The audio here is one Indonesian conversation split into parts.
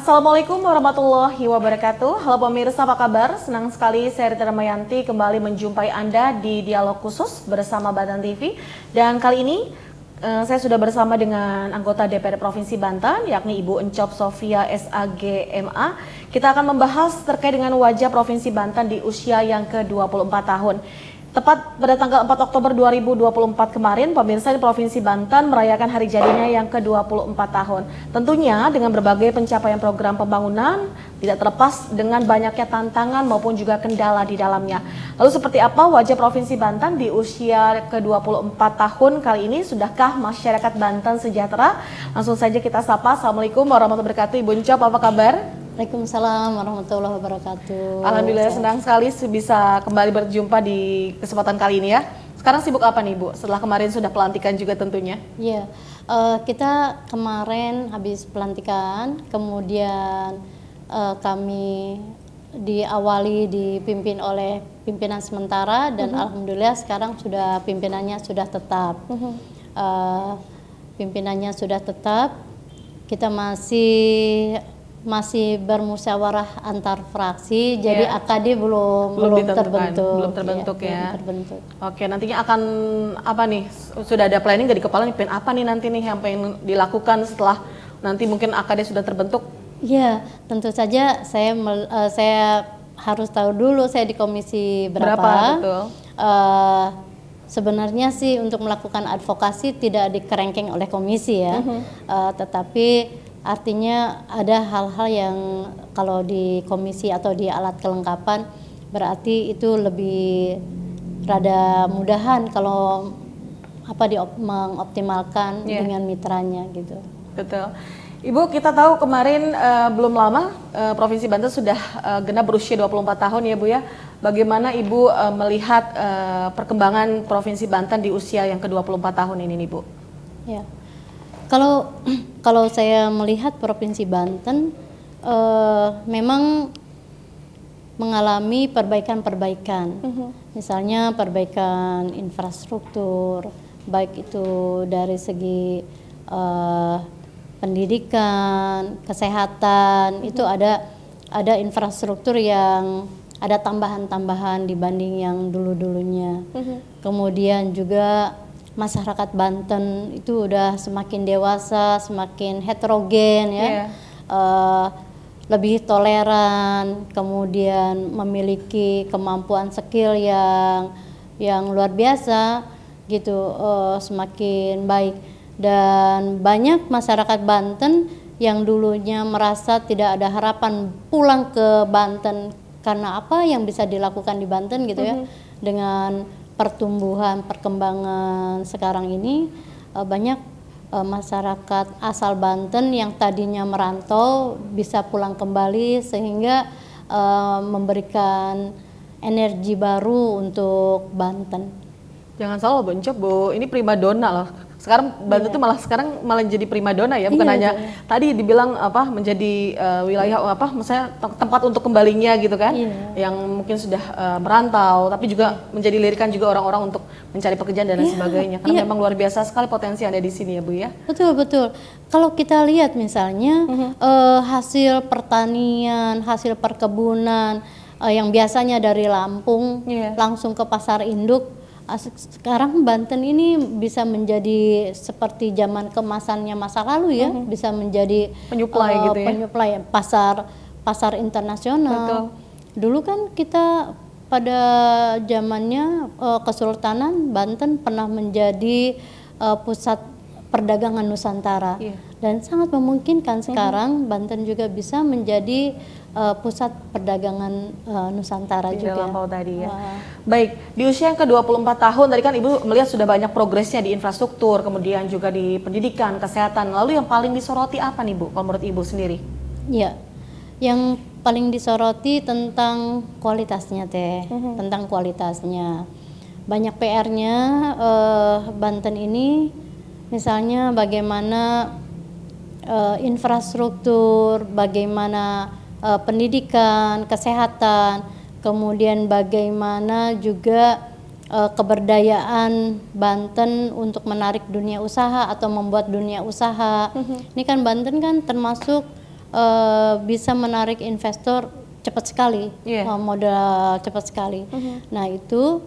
Assalamualaikum warahmatullahi wabarakatuh. Halo pemirsa, apa kabar? Senang sekali saya Rita Damayanti kembali menjumpai Anda di Dialog Khusus bersama Banten TV. Dan kali ini saya sudah bersama dengan anggota DPRD Provinsi Banten, yakni Ibu Encop Sofia SAG MA. Kita akan membahas terkait dengan wajah Provinsi Banten di usia yang ke-24 tahun. Tepat pada tanggal 4 Oktober 2024 kemarin, pemirsa di Provinsi Banten merayakan hari jadinya yang ke-24 tahun. Tentunya dengan berbagai pencapaian program pembangunan, tidak terlepas dengan banyaknya tantangan maupun juga kendala di dalamnya. Lalu seperti apa wajah Provinsi Banten di usia ke-24 tahun kali ini? Sudahkah masyarakat Banten sejahtera? Langsung saja kita sapa. Assalamualaikum warahmatullahi wabarakatuh. Ibu Encop, apa kabar? Waalaikumsalam warahmatullahi wabarakatuh. Alhamdulillah senang sekali bisa kembali berjumpa di kesempatan kali ini ya. Sekarang sibuk apa nih Bu? Setelah kemarin sudah pelantikan juga tentunya. Iya, kita kemarin habis pelantikan, kemudian kami diawali dipimpin oleh pimpinan sementara dan alhamdulillah sekarang sudah pimpinannya sudah tetap. Pimpinannya sudah tetap. Kita masih bermusyawarah antar fraksi, jadi AKD belum terbentuk ya. Oke, nantinya akan apa nih? Sudah ada planning nggak di kepala nih? Apa nih nanti nih yang pengen dilakukan setelah nanti mungkin AKD sudah terbentuk? Iya, tentu saja saya harus tahu dulu saya di komisi berapa. Betul. Sebenarnya sih untuk melakukan advokasi tidak dikerengkeng oleh komisi ya, tetapi artinya ada hal-hal yang kalau di komisi atau di alat kelengkapan berarti itu lebih rada mudahan kalau mengoptimalkan dengan mitranya gitu. Betul. Ibu, kita tahu kemarin belum lama Provinsi Banten sudah genap berusia 24 tahun ya Bu ya. Bagaimana Ibu melihat perkembangan Provinsi Banten di usia yang ke-24 tahun ini nih Bu? Ya. Kalau saya melihat Provinsi Banten memang mengalami perbaikan-perbaikan, misalnya perbaikan infrastruktur, baik itu dari segi pendidikan, kesehatan, itu ada infrastruktur yang ada tambahan-tambahan dibanding yang dulu-dulunya. Kemudian juga masyarakat Banten itu udah semakin dewasa, semakin heterogen ya, lebih toleran, kemudian memiliki kemampuan skill yang luar biasa gitu, semakin baik. Dan banyak masyarakat Banten yang dulunya merasa tidak ada harapan pulang ke Banten karena apa yang bisa dilakukan di Banten gitu ya, dengan pertumbuhan perkembangan sekarang ini banyak masyarakat asal Banten yang tadinya merantau bisa pulang kembali sehingga memberikan energi baru untuk Banten. Jangan salah Bu Encop, Bu, ini primadona loh. Sekarang Banten tuh malah jadi primadona ya, bukan hanya tadi dibilang menjadi wilayah misalnya tempat untuk kembalinya gitu kan, yang mungkin sudah merantau, tapi juga menjadi lirikan juga orang-orang untuk mencari pekerjaan dan lain sebagainya. Karena memang luar biasa sekali potensi yang ada di sini ya Bu ya. Betul. Kalau kita lihat misalnya hasil pertanian, hasil perkebunan yang biasanya dari Lampung langsung ke pasar induk. Sekarang Banten ini bisa menjadi seperti zaman kemasannya masa lalu ya, bisa menjadi penyuplai gitu ya, penyuplai pasar internasional. Betul. Dulu kan kita pada zamannya Kesultanan Banten pernah menjadi pusat perdagangan Nusantara dan sangat memungkinkan sekarang Banten juga bisa menjadi pusat perdagangan Nusantara di juga. Lampau tadi ya. Baik, di usia yang ke-24 tahun tadi kan Ibu melihat sudah banyak progresnya di infrastruktur, kemudian juga di pendidikan, kesehatan. Lalu yang paling disoroti apa nih Bu, kalau menurut Ibu sendiri? Ya, yang paling disoroti tentang kualitasnya tentang kualitasnya. Banyak PR-nya Banten ini, misalnya bagaimana infrastruktur, bagaimana pendidikan, kesehatan, kemudian bagaimana juga keberdayaan Banten untuk menarik dunia usaha atau membuat dunia usaha. Ini kan Banten kan termasuk bisa menarik investor cepat sekali, modal cepat sekali. Nah itu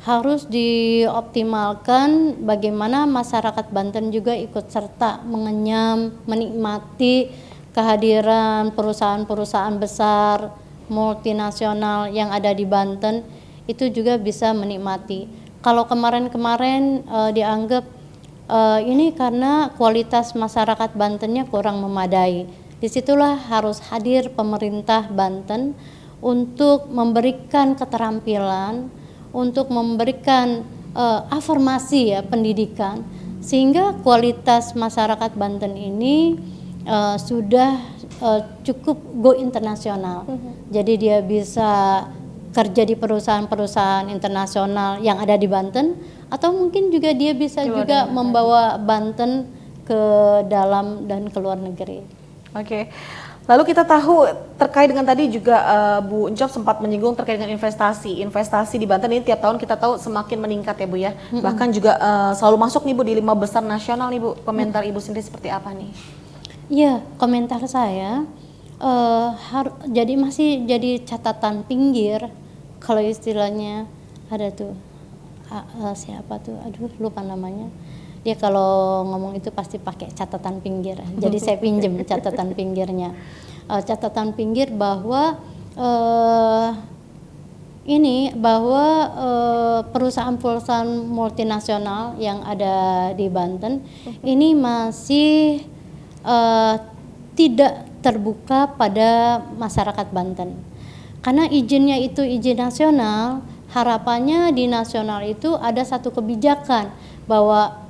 harus dioptimalkan bagaimana masyarakat Banten juga ikut serta mengenyam, menikmati kehadiran perusahaan-perusahaan besar multinasional yang ada di Banten, itu juga bisa menikmati. Kalau kemarin-kemarin dianggap ini karena kualitas masyarakat Bantennya kurang memadai. Disitulah harus hadir pemerintah Banten untuk memberikan keterampilan, untuk memberikan afirmasi ya pendidikan, sehingga kualitas masyarakat Banten ini sudah cukup go internasional. Jadi dia bisa kerja di perusahaan-perusahaan internasional yang ada di Banten, atau mungkin juga dia bisa juga membawa Banten ke dalam dan ke luar negeri. Oke. Lalu kita tahu terkait dengan tadi juga Bu Encop sempat menyinggung terkait dengan investasi. Investasi di Banten ini tiap tahun kita tahu semakin meningkat ya Bu ya. Bahkan juga selalu masuk nih Bu di 5 besar nasional nih Bu. Komentar Ibu sendiri seperti apa nih? Iya, komentar saya jadi masih jadi catatan pinggir. Kalau istilahnya ada tuh siapa tuh, aduh lupa namanya. Dia kalau ngomong itu pasti pakai catatan pinggir. Jadi saya pinjem catatan pinggirnya. Catatan pinggir bahwa perusahaan-perusahaan multinasional yang ada di Banten ini masih tidak terbuka pada masyarakat Banten. Karena izinnya itu izin nasional, harapannya di nasional itu ada satu kebijakan bahwa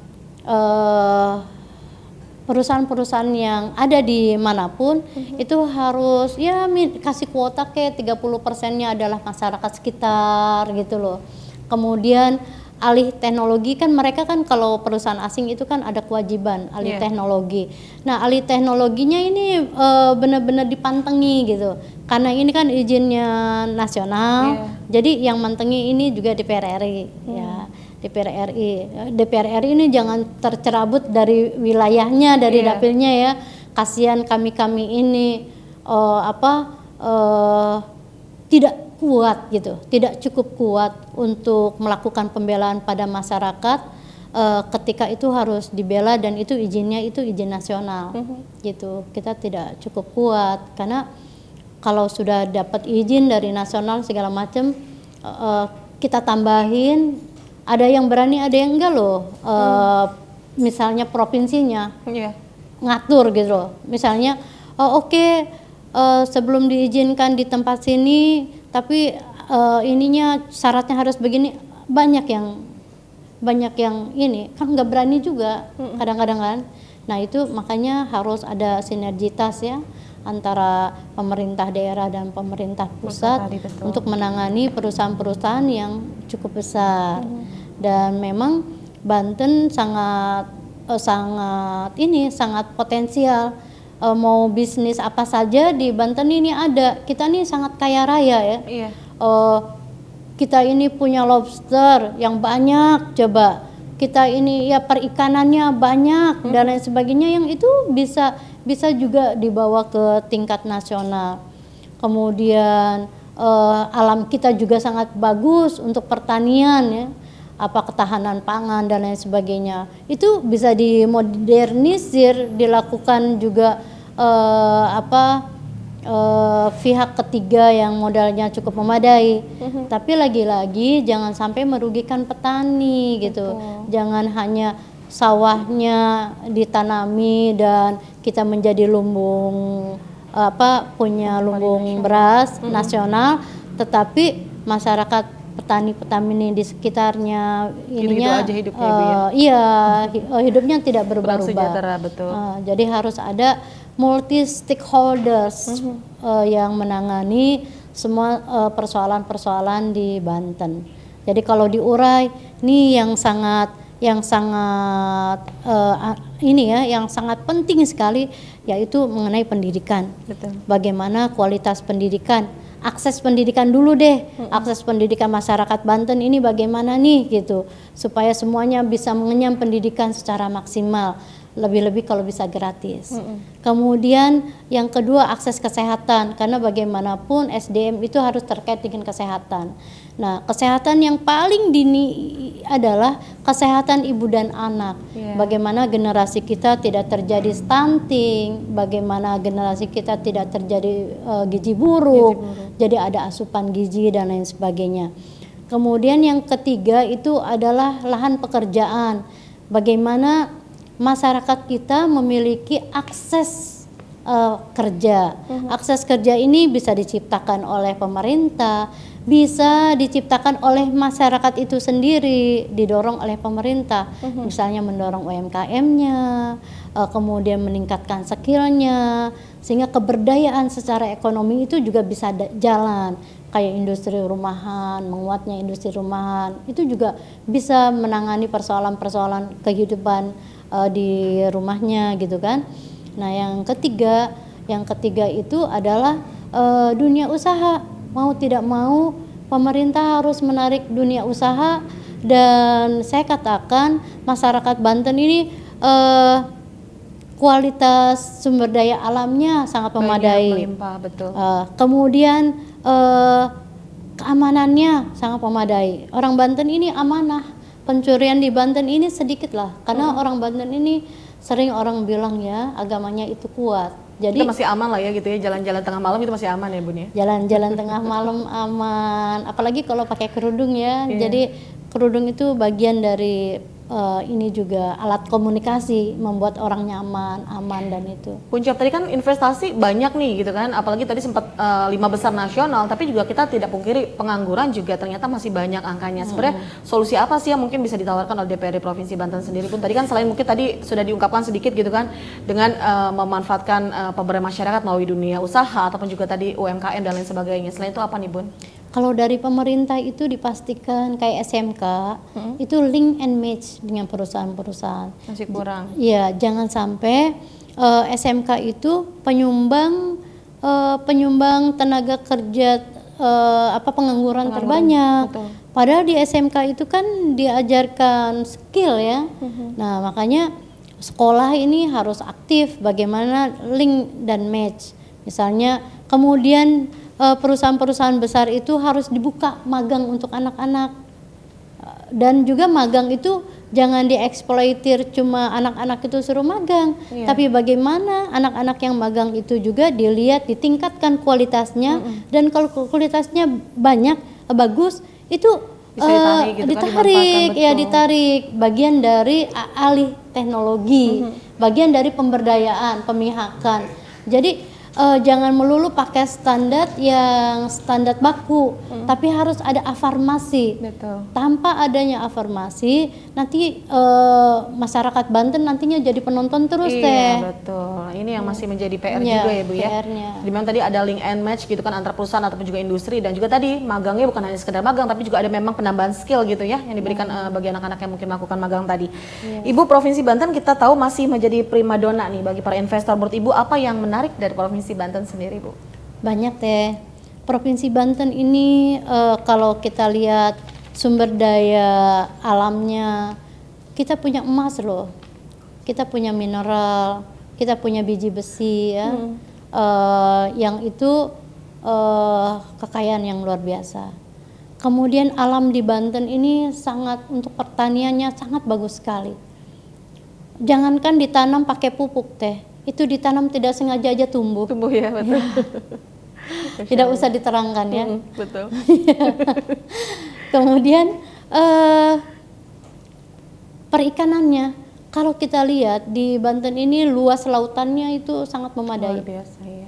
perusahaan-perusahaan yang ada di manapun itu harus ya kasih kuota kayak 30%-nya adalah masyarakat sekitar gitu loh. Kemudian alih teknologi kan mereka kan kalau perusahaan asing itu kan ada kewajiban alih teknologi. Nah alih teknologinya ini benar-benar dipantengi gitu. Karena ini kan izinnya nasional, jadi yang mantengi ini juga DPR RI ya. DPR RI ini jangan tercerabut dari wilayahnya, dari dapilnya ya. Kasihan kami ini tidak kuat gitu, tidak cukup kuat untuk melakukan pembelaan pada masyarakat ketika itu harus dibela dan itu izinnya itu izin nasional gitu. Kita tidak cukup kuat karena kalau sudah dapat izin dari nasional segala macam kita tambahin. Ada yang berani, ada yang enggak loh. Misalnya provinsinya ngatur gitu loh. Misalnya, sebelum diizinkan di tempat sini, tapi ininya syaratnya harus begini. Banyak yang ini kan nggak berani juga kadang-kadang kan. Nah itu makanya harus ada sinergitas ya antara pemerintah daerah dan pemerintah pusat untuk menangani perusahaan-perusahaan yang cukup besar. Dan memang Banten sangat potensial. Mau bisnis apa saja di Banten ini ada. Kita ini sangat kaya raya ya. Kita ini punya lobster yang banyak coba. Kita ini ya perikanannya banyak dan lain sebagainya yang itu bisa juga dibawa ke tingkat nasional. Kemudian alam kita juga sangat bagus untuk pertanian ya. Ketahanan pangan dan lain sebagainya. Itu bisa dimodernisir, dilakukan juga pihak ketiga yang modalnya cukup memadai. Tapi lagi-lagi jangan sampai merugikan petani gitu. Jangan hanya sawahnya ditanami dan kita menjadi lumbung punya lumbung beras nasional, tetapi masyarakat petani-petani di sekitarnya ininya hidupnya tidak berubah-ubah. Jadi harus ada multi stakeholders yang menangani semua persoalan-persoalan di Banten. Jadi kalau diurai nih yang sangat penting sekali yaitu mengenai pendidikan. Bagaimana kualitas pendidikan, akses pendidikan dulu deh, akses pendidikan masyarakat Banten ini bagaimana nih gitu, supaya semuanya bisa mengenyam pendidikan secara maksimal. lebih-lebih kalau bisa gratis. Kemudian yang kedua akses kesehatan, karena bagaimanapun SDM itu harus terkait dengan kesehatan. Nah, kesehatan yang paling dini adalah kesehatan ibu dan anak. Bagaimana generasi kita tidak terjadi stunting, bagaimana generasi kita tidak terjadi gizi buruk, jadi ada asupan gizi dan lain sebagainya. Kemudian yang ketiga itu adalah lahan pekerjaan. Bagaimana masyarakat kita memiliki akses kerja. Akses kerja ini bisa diciptakan oleh pemerintah, bisa diciptakan oleh masyarakat itu sendiri, didorong oleh pemerintah. Misalnya mendorong UMKM-nya, kemudian meningkatkan skillnya, sehingga keberdayaan secara ekonomi itu juga bisa jalan. Kayak industri rumahan, menguatnya industri rumahan, itu juga bisa menangani persoalan-persoalan kehidupan di rumahnya gitu kan. Nah yang ketiga itu adalah dunia usaha. Mau tidak mau pemerintah harus menarik dunia usaha, dan saya katakan masyarakat Banten ini kualitas sumber daya alamnya sangat memadai. Melimpah, betul. Kemudian keamanannya sangat memadai. Orang Banten ini amanah. Pencurian di Banten ini sedikit lah, karena orang Banten ini sering orang bilang ya agamanya itu kuat. Jadi itu masih aman lah ya gitu ya, jalan-jalan tengah malam itu masih aman ya Bun ya? Jalan-jalan tengah malam aman, apalagi kalau pakai kerudung ya. Jadi kerudung itu bagian dari ini juga alat komunikasi, membuat orang nyaman, aman dan itu. Puncak tadi kan investasi banyak nih gitu kan, apalagi tadi sempat 5 besar nasional, tapi juga kita tidak pungkiri pengangguran juga ternyata masih banyak angkanya. Sebenarnya solusi apa sih yang mungkin bisa ditawarkan oleh DPRD Provinsi Banten sendiri pun? Tadi kan selain mungkin tadi sudah diungkapkan sedikit gitu kan, dengan memanfaatkan pemberdayaan masyarakat melalui dunia usaha ataupun juga tadi UMKM dan lain sebagainya. Selain itu apa nih Bun? Kalau dari pemerintah itu dipastikan kayak SMK itu link and match dengan perusahaan-perusahaan. Masih kurang. Iya, jangan sampai SMK itu penyumbang tenaga kerja pengangguran terbanyak. Betul. Padahal di SMK itu kan diajarkan skill ya. Nah, makanya sekolah ini harus aktif bagaimana link dan match. Misalnya kemudian perusahaan-perusahaan besar itu harus dibuka magang untuk anak-anak, dan juga magang itu jangan dieksploitir cuma anak-anak itu suruh magang, tapi bagaimana anak-anak yang magang itu juga dilihat, ditingkatkan kualitasnya, dan kalau kualitasnya bagus itu ditarik gitu, ditarik bagian dari alih teknologi, bagian dari pemberdayaan, pemihakan. Jadi jangan melulu pakai standar yang standar baku, tapi harus ada afirmasi. Betul. Tanpa adanya afirmasi, nanti masyarakat Banten nantinya jadi penonton terus teh. Iya betul. Ini yang masih menjadi PR juga ya Bu ya. PR-nya. Dimana tadi ada link and match gitu kan antara perusahaan ataupun juga industri, dan juga tadi magangnya bukan hanya sekedar magang, tapi juga ada memang penambahan skill gitu ya yang diberikan bagi anak-anak yang mungkin melakukan magang tadi. Ibu, Provinsi Banten kita tahu masih menjadi primadona nih bagi para investor. Menurut Ibu apa yang menarik dari Provinsi Banten sendiri Bu? Banyak teh. Provinsi Banten ini kalau kita lihat sumber daya alamnya, kita punya emas loh, kita punya mineral, kita punya biji besi ya, yang itu kekayaan yang luar biasa. Kemudian alam di Banten ini sangat, untuk pertaniannya sangat bagus sekali. Jangankan ditanam pakai pupuk teh, itu ditanam tidak sengaja aja tumbuh. Tumbuh ya, betul. Tidak usah diterangkan ya. Betul. Kemudian perikanannya, kalau kita lihat di Banten ini luas lautannya itu sangat memadai. Luar biasa ya.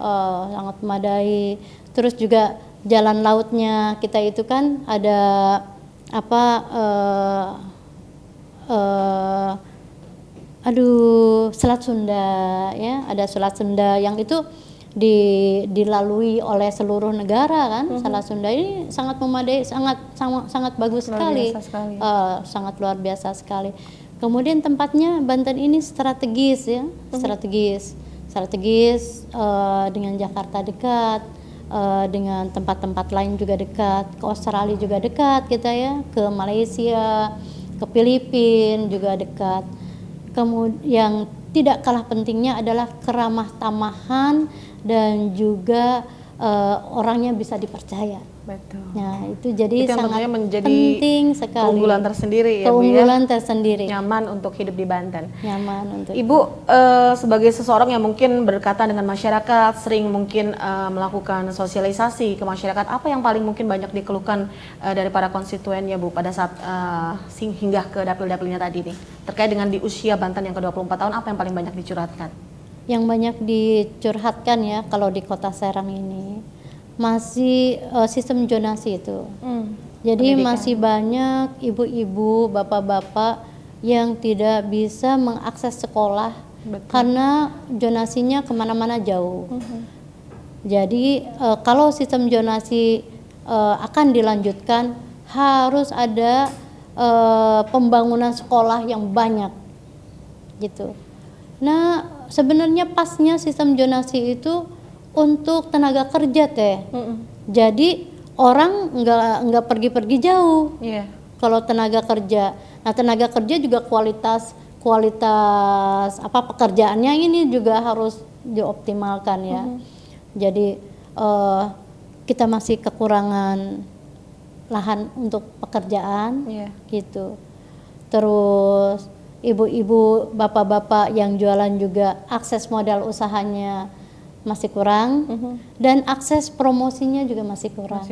Sangat memadai. Terus juga jalan lautnya kita itu kan ada Selat Sunda ya, ada Selat Sunda yang itu dilalui oleh seluruh negara kan. Selat Sunda ini sangat memadai, sangat bagus sekali, sangat luar biasa sekali. Kemudian tempatnya Banten ini strategis ya, strategis dengan Jakarta dekat, dengan tempat-tempat lain juga dekat, ke Australia juga dekat kita ya, ke Malaysia, ke Filipina juga dekat. Kemudian yang tidak kalah pentingnya adalah keramah tamahan dan juga orangnya bisa dipercaya. Betul. Nah, itu jadi Itu yang sangat tentunya menjadi penting sekali. keunggulan tersendiri ya Bu ya. Keunggulan tersendiri. Nyaman untuk hidup di Banten. Nyaman untuk Ibu sebagai seseorang yang mungkin berdekatan dengan masyarakat, sering mungkin melakukan sosialisasi ke masyarakat, apa yang paling mungkin banyak dikeluhkan dari para konstituennya Bu pada saat hingga ke dapil-dapilnya tadi nih, terkait dengan di usia Banten yang ke-24 tahun, apa yang paling banyak dicurhatkan? yang banyak dicurhatkan ya kalau di Kota Serang ini masih sistem zonasi itu. Jadi Pendidikan. masih banyak ibu-ibu, bapak-bapak yang tidak bisa mengakses sekolah. Betul. Karena zonasinya kemana-mana jauh. Jadi kalau sistem zonasi akan dilanjutkan, harus ada pembangunan sekolah yang banyak, gitu. Nah, sebenarnya pasnya sistem zonasi itu untuk tenaga kerja teh. Jadi orang nggak pergi-pergi jauh. Iya. Kalau tenaga kerja, nah tenaga kerja juga kualitas apa pekerjaannya ini juga harus dioptimalkan ya. Jadi kita masih kekurangan lahan untuk pekerjaan, gitu. Terus ibu-ibu, bapak-bapak yang jualan juga akses modal usahanya masih kurang, dan akses promosinya juga masih kurang.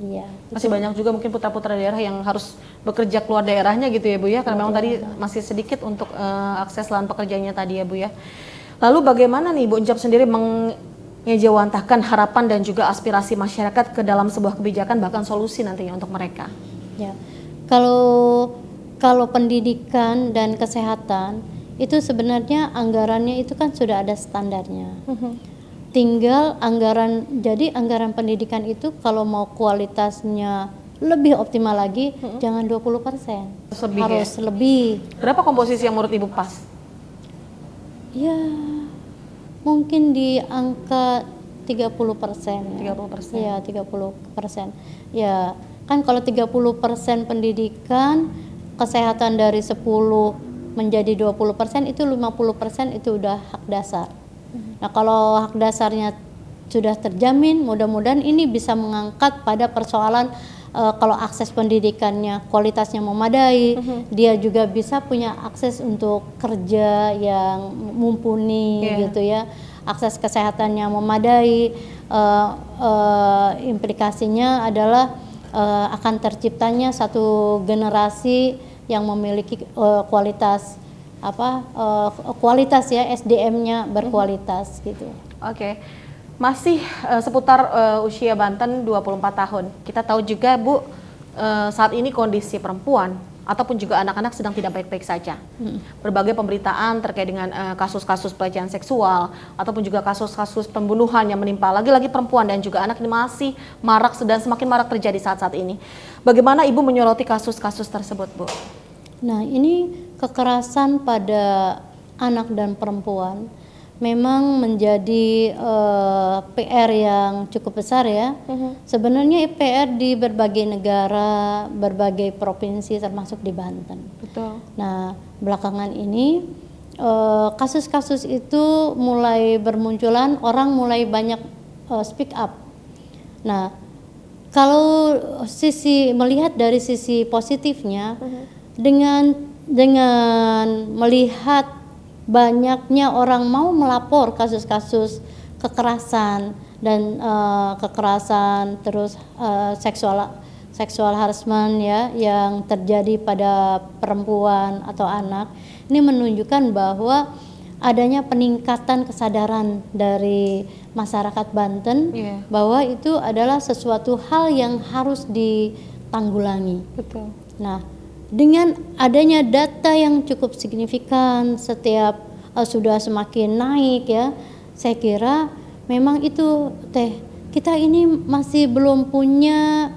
Iya. Masih banyak juga mungkin putra-putra daerah yang harus bekerja keluar daerahnya gitu ya Bu ya, karena memang tadi masih sedikit untuk akses lahan pekerjaannya tadi ya Bu ya. Lalu bagaimana nih Bu Encap sendiri mengejawantahkan harapan dan juga aspirasi masyarakat ke dalam sebuah kebijakan bahkan solusi nantinya untuk mereka? Ya, kalau pendidikan dan kesehatan itu sebenarnya anggarannya itu kan sudah ada standarnya. Tinggal jadi anggaran pendidikan itu kalau mau kualitasnya lebih optimal lagi, jangan 20%. Harus lebih. Berapa komposisi yang menurut Ibu pas? Ya, mungkin di angka 30%. 30%. Ya, 30%. Ya, kan kalau 30% pendidikan, kesehatan dari 10 menjadi 20%, itu 50% itu udah hak dasar. Nah, kalau hak dasarnya sudah terjamin, mudah-mudahan ini bisa mengangkat pada persoalan kalau akses pendidikannya kualitasnya memadai, dia juga bisa punya akses untuk kerja yang mumpuni gitu ya. Akses kesehatannya memadai, implikasinya adalah akan terciptanya satu generasi yang memiliki kualitas kualitas ya, SDM-nya berkualitas gitu. Oke. Masih seputar usia Banten 24 tahun. Kita tahu juga Bu, saat ini kondisi perempuan ataupun juga anak-anak sedang tidak baik-baik saja. Berbagai pemberitaan terkait dengan kasus-kasus pelecehan seksual ataupun juga kasus-kasus pembunuhan yang menimpa lagi-lagi perempuan dan juga anak ini masih marak dan semakin marak terjadi saat-saat ini. Bagaimana Ibu menyoroti kasus-kasus tersebut, Bu? Nah, ini kekerasan pada anak dan perempuan memang menjadi PR yang cukup besar ya. Sebenarnya PR di berbagai negara, berbagai provinsi termasuk di Banten. Betul. Nah, belakangan ini kasus-kasus itu mulai bermunculan, orang mulai banyak speak up. Nah, kalau melihat dari sisi positifnya, dengan melihat banyaknya orang mau melapor kasus-kasus kekerasan dan kekerasan terus seksual harassment ya yang terjadi pada perempuan atau anak, ini menunjukkan bahwa adanya peningkatan kesadaran dari masyarakat Banten bahwa itu adalah sesuatu hal yang harus ditanggulangi. Betul. Nah, dengan adanya data yang cukup signifikan setiap sudah semakin naik ya, saya kira memang itu kita ini masih belum punya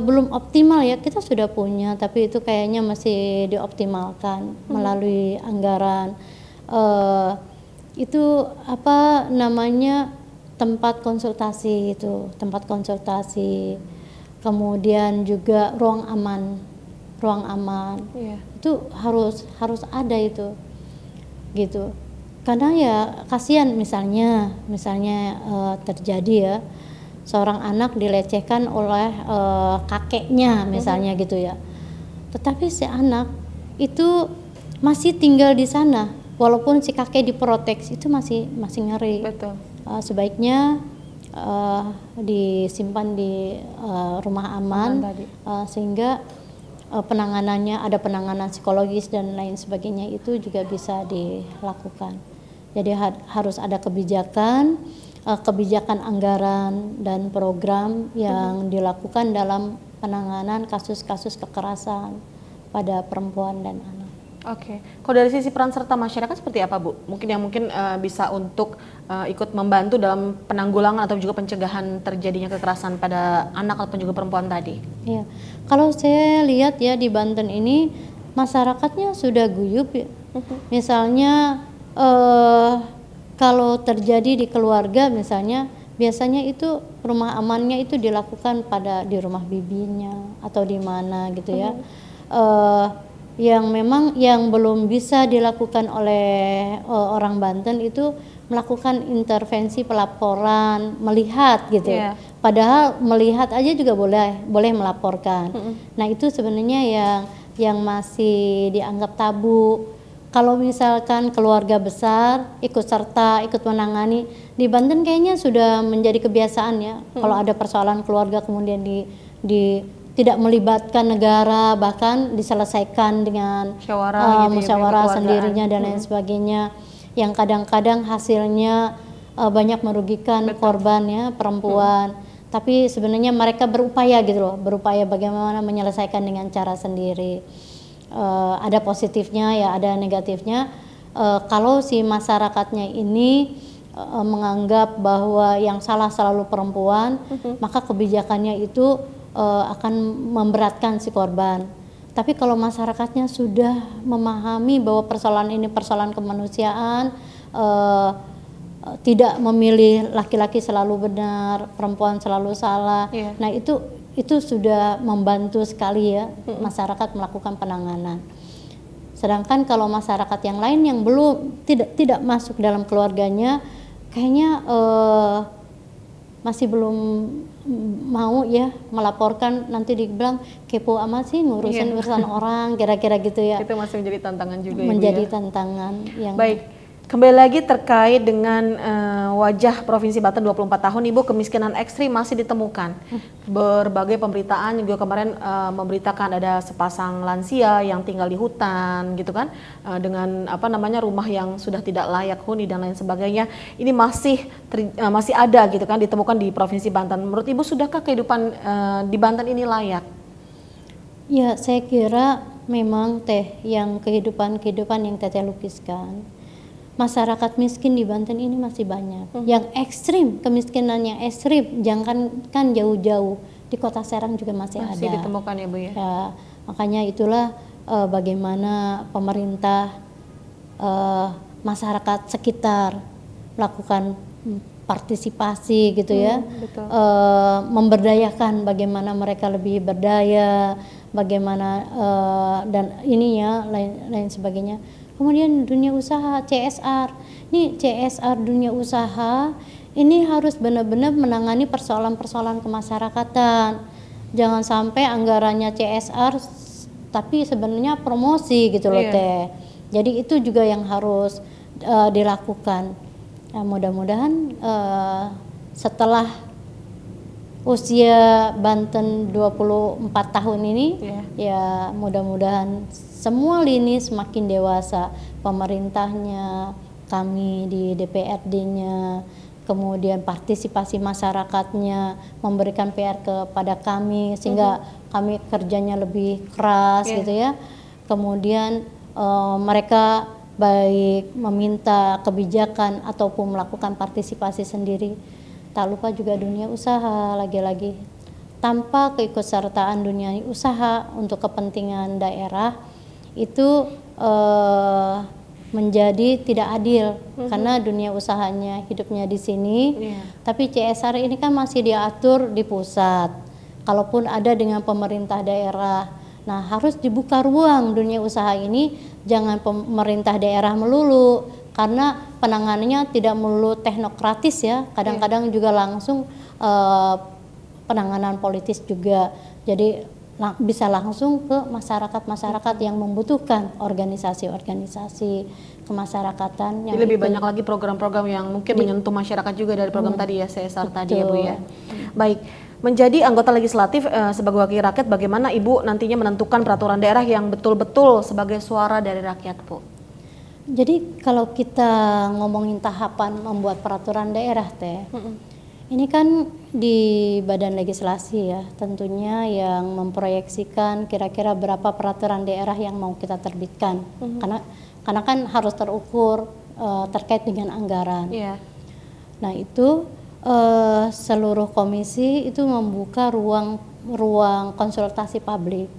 belum optimal ya. Kita sudah punya tapi itu kayaknya masih dioptimalkan melalui anggaran. Itu apa namanya, tempat konsultasi, kemudian juga ruang aman itu harus ada itu. gitu. Karena ya kasihan misalnya terjadi ya seorang anak dilecehkan oleh kakeknya misalnya gitu ya. Tetapi si anak itu masih tinggal di sana, walaupun si kakek diprotek itu masih ngeri. Betul. Sebaiknya disimpan di rumah aman, sehingga penanganannya ada penanganan psikologis dan lain sebagainya itu juga bisa dilakukan. Jadi harus ada kebijakan anggaran dan program yang dilakukan dalam penanganan kasus-kasus kekerasan pada perempuan dan anak. Oke. Kalau dari sisi peran serta masyarakat seperti apa, Bu? Mungkin bisa untuk ikut membantu dalam penanggulangan atau juga pencegahan terjadinya kekerasan pada anak ataupun juga perempuan tadi. Iya. Kalau saya lihat ya di Banten ini masyarakatnya sudah guyup ya. Misalnya kalau terjadi di keluarga misalnya, biasanya itu rumah amannya itu dilakukan di rumah bibinya atau di mana gitu ya. Yang memang yang belum bisa dilakukan oleh orang Banten itu melakukan intervensi pelaporan, melihat gitu. Padahal melihat aja juga boleh melaporkan. Nah itu sebenarnya yang masih dianggap tabu. Kalau misalkan keluarga besar ikut serta, ikut menangani, di Banten kayaknya sudah menjadi kebiasaan ya. Kalau ada persoalan keluarga kemudian tidak melibatkan negara, bahkan diselesaikan dengan musyawarah sendirinya dan lain sebagainya. Yang kadang-kadang hasilnya banyak merugikan korban ya, perempuan. Tapi sebenarnya mereka berupaya gitu loh, berupaya bagaimana menyelesaikan dengan cara sendiri. Ada positifnya ya, ada negatifnya. Kalau si masyarakatnya ini menganggap bahwa yang salah selalu perempuan, maka kebijakannya itu akan memberatkan si korban. Tapi kalau masyarakatnya sudah memahami bahwa persoalan ini persoalan kemanusiaan, tidak memilih laki-laki selalu benar, perempuan selalu salah. Nah itu sudah membantu sekali ya masyarakat melakukan penanganan. Sedangkan kalau masyarakat yang lain yang belum tidak masuk dalam keluarganya, kayaknya masih belum mau ya melaporkan, nanti dibilang kepo amat sih ngurusin urusan orang, kira-kira gitu ya. Itu masih menjadi tantangan juga. Menjadi tantangan yang baik. Kembali lagi terkait dengan wajah Provinsi Banten 24 tahun, Ibu, kemiskinan ekstrim masih ditemukan. Berbagai pemberitaan juga kemarin memberitakan ada sepasang lansia yang tinggal di hutan gitu kan, dengan rumah yang sudah tidak layak huni dan lain sebagainya. Ini masih ada gitu kan, ditemukan di Provinsi Banten. Menurut Ibu, sudahkah kehidupan di Banten ini layak? Ya, saya kira memang yang kehidupan yang Teteh lukiskan. Masyarakat miskin di Banten ini masih banyak. Yang ekstrim, kemiskinan yang ekstrim, jangankan jauh-jauh, di Kota Serang juga masih ada. Masih ditemukan ya, Bu ya. Makanya itulah bagaimana pemerintah, masyarakat sekitar melakukan partisipasi gitu ya, memberdayakan bagaimana mereka lebih berdaya, bagaimana dan ininya lain sebagainya. Kemudian dunia usaha, CSR. Nih CSR dunia usaha ini harus benar-benar menangani persoalan-persoalan kemasyarakatan. Jangan sampai anggarannya CSR tapi sebenarnya promosi gitu loh Teh. Jadi itu juga yang harus dilakukan. Nah, mudah-mudahan setelah usia Banten 24 tahun ini ya mudah-mudahan semua lini semakin dewasa, pemerintahnya, kami di DPRD-nya, kemudian partisipasi masyarakatnya, memberikan PR kepada kami sehingga kami kerjanya lebih keras gitu ya. Kemudian mereka baik meminta kebijakan ataupun melakukan partisipasi sendiri. Tak lupa juga dunia usaha, lagi-lagi tanpa keikutsertaan dunia usaha untuk kepentingan daerah itu menjadi tidak adil karena dunia usahanya hidupnya di sini, tapi CSR ini kan masih diatur di pusat. Kalaupun ada dengan pemerintah daerah Nah, harus dibuka ruang dunia usaha ini, jangan pemerintah daerah melulu, karena penanganannya tidak melulu teknokratis ya, kadang-kadang juga langsung penanganan politis juga. Jadi bisa langsung ke masyarakat-masyarakat yang membutuhkan organisasi-organisasi kemasyarakatan. Jadi lebih banyak lagi program-program yang mungkin menyentuh masyarakat juga dari program tadi ya, CSR tadi ya Bu ya. Baik, menjadi anggota legislatif sebagai wakil rakyat, bagaimana Ibu nantinya menentukan peraturan daerah yang betul-betul sebagai suara dari rakyat Bu? Jadi kalau kita ngomongin tahapan membuat peraturan daerah teh, ini kan di badan legislasi ya, tentunya yang memproyeksikan kira-kira berapa peraturan daerah yang mau kita terbitkan, karena kan harus terukur terkait dengan anggaran. Nah itu seluruh komisi itu membuka ruang konsultasi publik.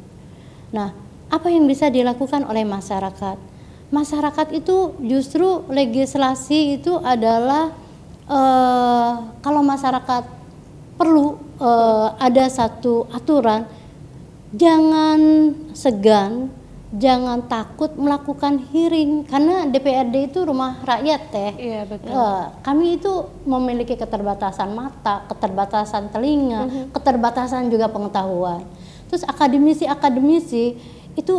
Nah apa yang bisa dilakukan oleh masyarakat? Masyarakat itu justru legislasi itu adalah kalau masyarakat perlu ada satu aturan, jangan segan, jangan takut melakukan hearing, karena DPRD itu rumah rakyat teh. Iya betul. Kami itu memiliki keterbatasan mata, keterbatasan telinga, keterbatasan juga pengetahuan. Terus akademisi itu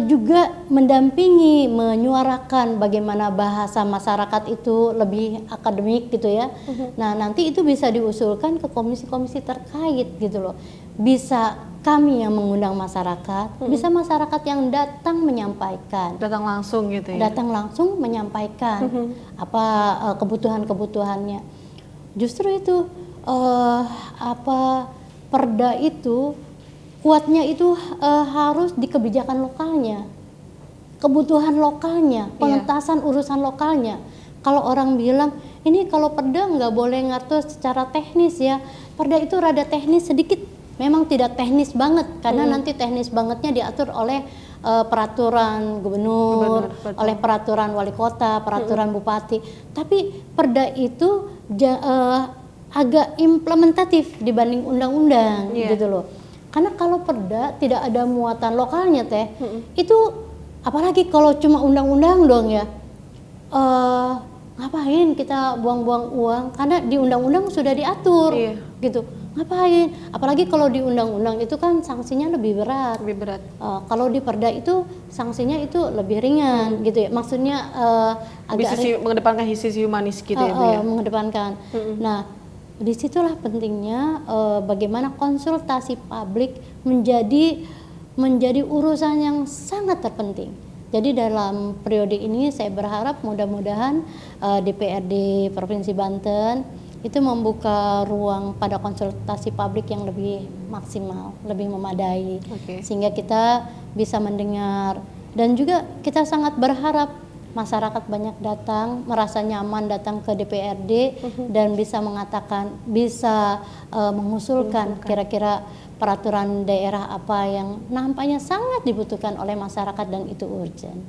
juga mendampingi, menyuarakan bagaimana bahasa masyarakat itu lebih akademik gitu ya. Nah nanti itu bisa diusulkan ke komisi-komisi terkait gitu loh. Bisa kami yang mengundang masyarakat, bisa masyarakat yang datang menyampaikan. Datang langsung gitu ya? Datang langsung menyampaikan apa kebutuhan-kebutuhannya. Justru itu perda itu kuatnya itu harus di kebijakan lokalnya, kebutuhan lokalnya, pengentasan urusan lokalnya. Kalau orang bilang ini kalau perda nggak boleh ngatur secara teknis ya, perda itu rada teknis sedikit, memang tidak teknis banget karena nanti teknis bangetnya diatur oleh peraturan gubernur, oleh peraturan wali kota, peraturan bupati. Tapi perda itu agak implementatif dibanding undang-undang gitu loh. Karena kalau perda tidak ada muatan lokalnya teh, itu apalagi kalau cuma undang-undang dong ya, ngapain kita buang-buang uang? Karena di undang-undang sudah diatur, gitu. Ngapain? Apalagi kalau di undang-undang itu kan sanksinya lebih berat. Kalau di perda itu sanksinya itu lebih ringan, gitu ya. Maksudnya mengedepankan sisi humanis gitu ya Bu ya. Mengedepankan. Nah disitulah pentingnya bagaimana konsultasi publik menjadi urusan yang sangat terpenting. Jadi dalam periode ini saya berharap mudah-mudahan DPRD Provinsi Banten itu membuka ruang pada konsultasi publik yang lebih maksimal, lebih memadai, sehingga kita bisa mendengar, dan juga kita sangat berharap masyarakat banyak datang, merasa nyaman datang ke DPRD dan bisa mengatakan, bisa mengusulkan kira-kira peraturan daerah apa yang nampaknya sangat dibutuhkan oleh masyarakat dan itu urgent.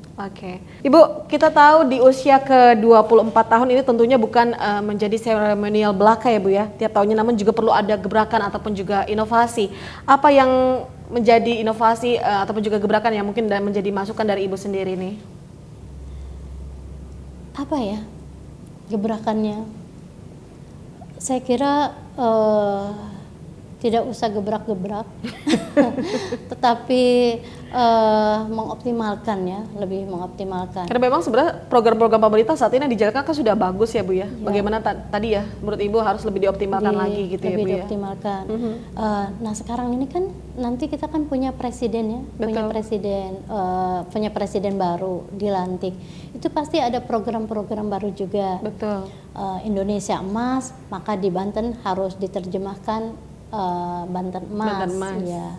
Ibu, kita tahu di usia ke-24 tahun ini tentunya bukan menjadi seremonial belaka ya Bu ya, tiap tahunnya, namun juga perlu ada gebrakan ataupun juga inovasi. Apa yang menjadi inovasi ataupun juga gebrakan yang mungkin menjadi masukan dari Ibu sendiri nih? Apa ya gebrakannya? Saya kira tidak usah gebrak-gebrak, tetapi mengoptimalkan ya, lebih mengoptimalkan. Karena memang sebenarnya program-program pemerintah saat ini yang dijalankan kan sudah bagus ya Bu ya. Bagaimana tadi ya, menurut Ibu harus lebih dioptimalkan lagi gitu ya Bu ya. Lebih dioptimalkan. Nah sekarang ini kan nanti kita kan punya presiden ya, punya presiden baru dilantik. Itu pasti ada program-program baru juga. Indonesia Emas, maka di Banten harus diterjemahkan Banten Emas. Ya.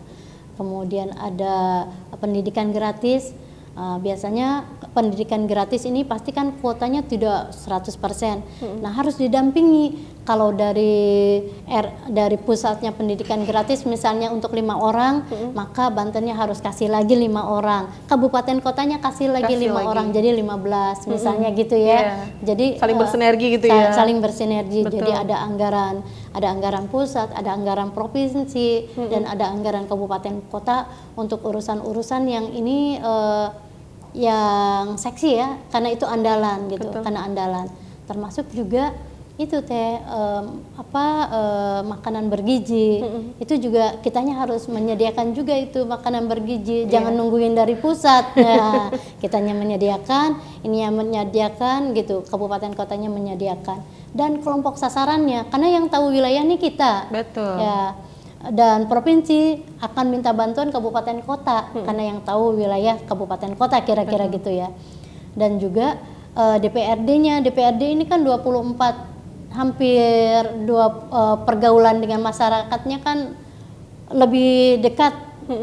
Kemudian ada pendidikan gratis. Biasanya pendidikan gratis ini pasti kan kuotanya tidak 100%. Nah, harus didampingi. Kalau dari pusatnya pendidikan gratis misalnya untuk 5 orang, maka Bantennya harus kasih lagi 5 orang. Kabupaten kotanya kasih lagi 5 orang, jadi 15 misalnya gitu ya. Jadi saling bersinergi gitu ya. Saling bersinergi. Jadi ada anggaran ada anggaran pusat, ada anggaran provinsi, dan ada anggaran kabupaten kota untuk urusan-urusan yang ini yang seksi ya, karena itu andalan gitu. Betul. Karena andalan. Termasuk juga itu teh makanan bergizi. Itu juga kitanya harus menyediakan juga itu makanan bergizi. Jangan nungguin dari pusat. Ya, kitanya menyediakan, ini yang menyediakan gitu, kabupaten kotanya menyediakan. Dan kelompok sasarannya, karena yang tahu wilayah ini kita. Betul. Ya. Dan provinsi akan minta bantuan kabupaten kota karena yang tahu wilayah kabupaten kota kira-kira gitu ya. Dan juga DPRD-nya, DPRD ini kan 24 hampir pergaulan dengan masyarakatnya kan lebih dekat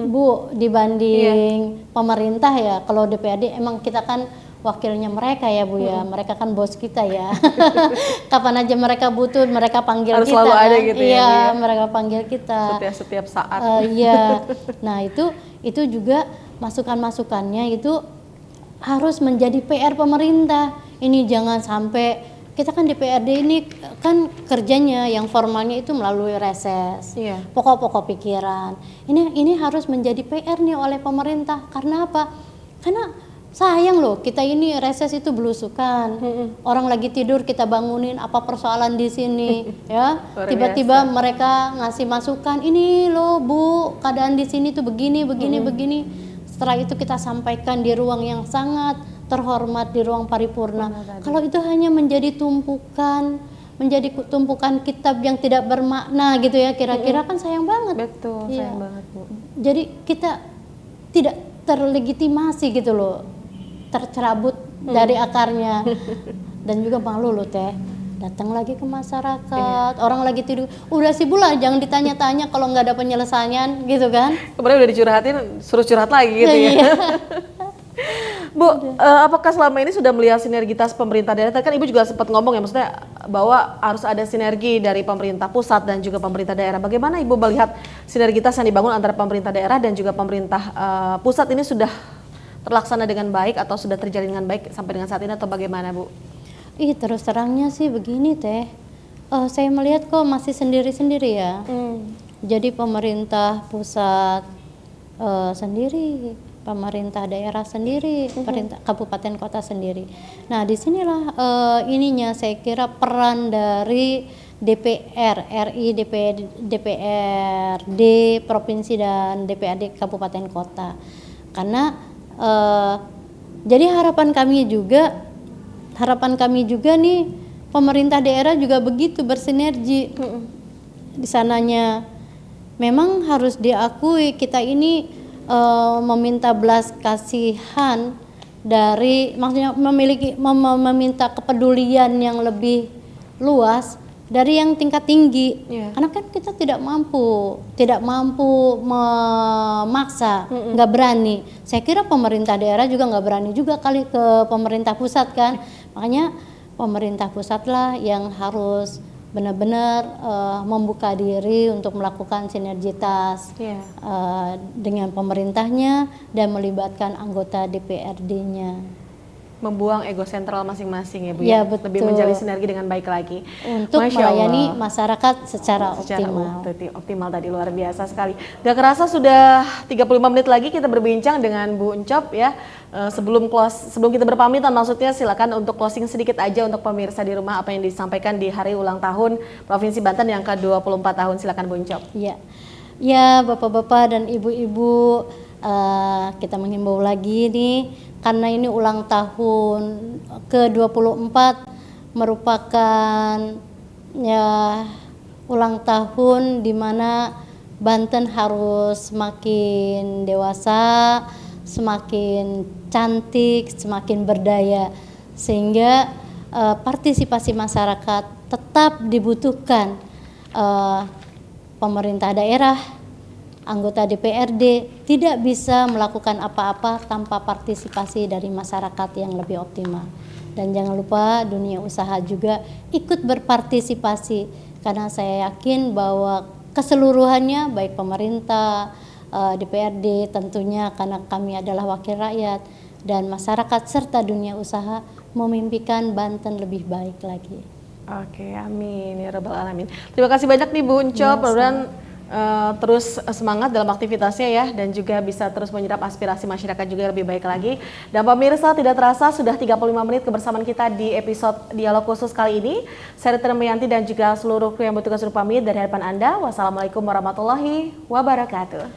Bu dibanding pemerintah ya. Kalau DPRD emang kita kan wakilnya mereka ya Bu ya, mereka kan bos kita ya. Kapan aja mereka butuh mereka panggil Harus kita selalu kan. ada gitu ya, Bu, Iya, ya. mereka panggil kita Setiap saat. iya. Nah itu juga masukan-masukannya itu harus menjadi PR pemerintah. Ini jangan sampai kita kan DPRD ini kan kerjanya yang formalnya itu melalui reses, pokok-pokok pikiran. Ini harus menjadi PR nih oleh pemerintah. Karena apa? Karena sayang loh, kita ini reses itu belusukan. Orang lagi tidur kita bangunin, apa persoalan di sini ya? Tiba-tiba mereka ngasih masukan, ini loh Bu, keadaan di sini tuh begini. Setelah itu kita sampaikan di ruang yang sangat terhormat, di ruang paripurna. Kalau itu hanya menjadi tumpukan kitab yang tidak bermakna gitu ya, kira-kira kan sayang banget. Betul, sayang banget Bu. Jadi kita tidak terlegitimasi gitu loh, tercerabut dari akarnya. Dan juga malu loh Teh, datang lagi ke masyarakat, orang lagi tidur, udah sibuk lah, jangan ditanya-tanya kalau nggak ada penyelesaian gitu kan. Kemudian udah dicurhatin, suruh curhat lagi gitu ya. Bu, apakah selama ini sudah melihat sinergitas pemerintah daerah? Tadi kan Ibu juga sempat ngomong ya, maksudnya bahwa harus ada sinergi dari pemerintah pusat dan juga pemerintah daerah. Bagaimana Ibu melihat sinergitas yang dibangun antara pemerintah daerah dan juga pemerintah pusat ini sudah terlaksana dengan baik atau sudah terjalin dengan baik sampai dengan saat ini atau bagaimana Bu? Terus terangnya sih begini Teh, saya melihat kok masih sendiri-sendiri ya. Jadi pemerintah pusat sendiri, pemerintah daerah sendiri, pemerintah kabupaten kota sendiri. Nah disinilah ininya saya kira peran dari DPR RI, DPRD provinsi dan DPRD kabupaten kota. Karena jadi harapan kami juga nih pemerintah daerah juga begitu bersinergi. Di sananya memang harus diakui kita ini meminta belas kasihan dari, maksudnya meminta kepedulian yang lebih luas dari yang tingkat tinggi. Karena kan kita tidak mampu memaksa, nggak berani. Saya kira pemerintah daerah juga nggak berani juga kali ke pemerintah pusat kan. Makanya pemerintah pusat lah yang harus benar-benar membuka diri untuk melakukan sinergitas dengan pemerintahnya dan melibatkan anggota DPRD-nya. Membuang ego sentral masing-masing ya Bu Ya, ya, betul. lebih menjalin sinergi dengan baik lagi Untuk melayani masyarakat secara optimal. Optimal tadi, luar biasa sekali. Gak kerasa sudah 35 menit lagi kita berbincang dengan Bu Encop ya. Sebelum kita berpamitan, maksudnya silakan untuk closing sedikit aja untuk pemirsa di rumah apa yang disampaikan di hari ulang tahun Provinsi Banten yang ke-24 tahun. Silakan Bu Encop. Ya Bapak-bapak dan Ibu-ibu, kita menghimbau lagi nih, karena ini ulang tahun ke-24 merupakan ya ulang tahun di mana Banten harus semakin dewasa, semakin cantik, semakin berdaya, sehingga partisipasi masyarakat tetap dibutuhkan. Pemerintah daerah, anggota DPRD tidak bisa melakukan apa-apa tanpa partisipasi dari masyarakat yang lebih optimal. Dan jangan lupa dunia usaha juga ikut berpartisipasi, karena saya yakin bahwa keseluruhannya baik pemerintah, DPRD tentunya, karena kami adalah wakil rakyat, dan masyarakat serta dunia usaha memimpikan Banten lebih baik lagi. Oke, amin ya rabbal alamin. Terima kasih banyak nih Bu Unco, mudah-mudahan terus semangat dalam aktivitasnya ya, dan juga bisa terus menyerap aspirasi masyarakat juga lebih baik lagi. Dan pemirsa, tidak terasa sudah 35 menit kebersamaan kita di episode dialog khusus kali ini. Saya Rita Damayanti dan juga seluruh kru yang bertugas untuk pamit dari hadapan Anda. Wassalamualaikum warahmatullahi wabarakatuh.